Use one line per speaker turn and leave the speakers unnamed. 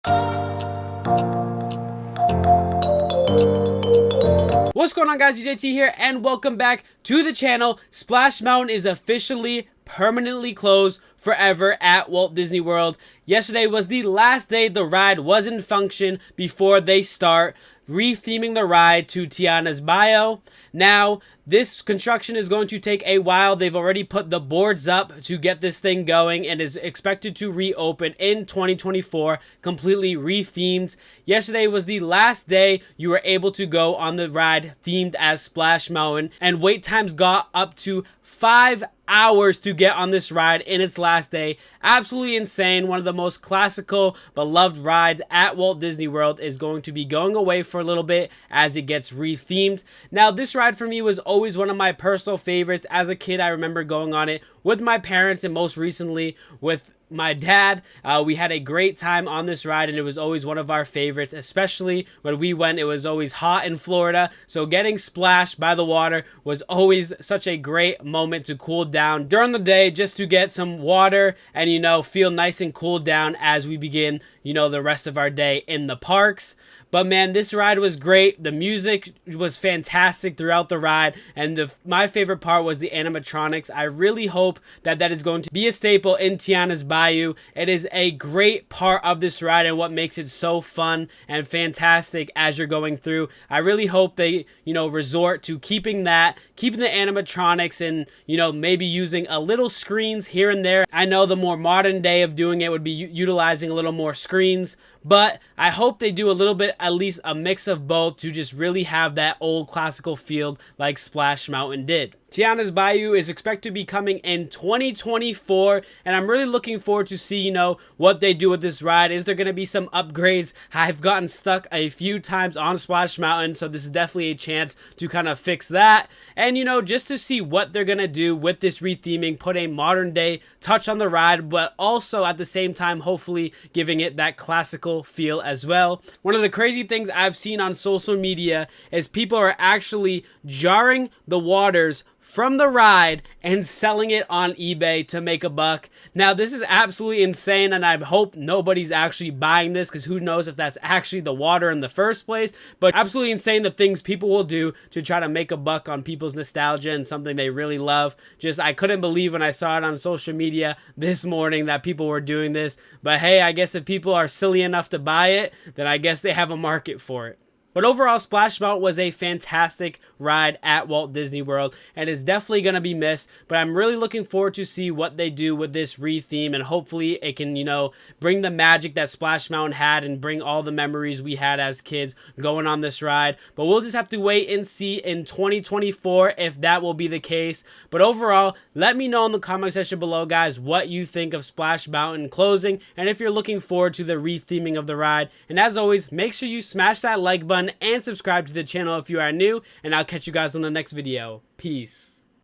What's going on, guys? UJT here, and welcome back to the channel. Splash Mountain is officially permanently closed forever at Walt Disney World. Yesterday was the last day the ride was in function before they start re-theming the ride to Tiana's Bayou. Now, this construction is going to take a while. They've already put the boards up to get this thing going and is expected to reopen in 2024, completely re-themed. Yesterday was the last day you were able to go on the ride themed as Splash Mountain, and wait times got up to 5 hours to get on this ride in its last day. Absolutely insane. One of the most classical, beloved rides at Walt Disney World is going to be going away for a little bit as it gets re-themed. Now, this ride for me was always one of my personal favorites. As a kid, I remember going on it with my parents, and most recently with my dad. We had a great time on this ride, and it was always one of our favorites, especially when we went. It was always hot in Florida, so getting splashed by the water was always such a great moment to cool down during the day, just to get some water and, you know, feel nice and cooled down as we begin, you know, the rest of our day in the parks. But man, this ride was great. The music was fantastic throughout the ride, and my favorite part was the animatronics. I really hope that that is going to be a staple in Tiana's Bayou. It is a great part of this ride and what makes it so fun and fantastic as you're going through. I really hope they, you know, resort to keeping the animatronics and, you know, maybe using a little screens here and there. I know the more modern day of doing it would be utilizing a little more screens, but I hope they do a little bit, at least a mix of both, to just really have that old classical feel like Splash Mountain did. Tiana's Bayou is expected to be coming in 2024, and I'm really looking forward to see, you know, what they do with this ride. Is there going to be some upgrades? I've gotten stuck a few times on Splash Mountain, so this is definitely a chance to kind of fix that. And, you know, just to see what they're going to do with this retheming, put a modern day touch on the ride, but also at the same time, hopefully giving it that classical feel as well. One of the crazy things I've seen on social media is people are actually jarring the waters from the ride and selling it on eBay to make a buck. Now, this is absolutely insane, and I hope nobody's actually buying this, because who knows if that's actually the water in the first place. But absolutely insane the things people will do to try to make a buck on people's nostalgia and something they really love. Just, I couldn't believe when I saw it on social media this morning that people were doing this. But hey, I guess if people are silly enough to buy it, then I guess they have a market for it. But overall, Splash Mountain was a fantastic ride at Walt Disney World, and is definitely going to be missed. But I'm really looking forward to see what they do with this re-theme, and hopefully it can, you know, bring the magic that Splash Mountain had and bring all the memories we had as kids going on this ride. But we'll just have to wait and see in 2024 if that will be the case. But overall, let me know in the comment section below, guys, what you think of Splash Mountain closing, and if you're looking forward to the re-theming of the ride. And as always, make sure you smash that like button and subscribe to the channel if you are new, and I'll catch you guys on the next video. Peace.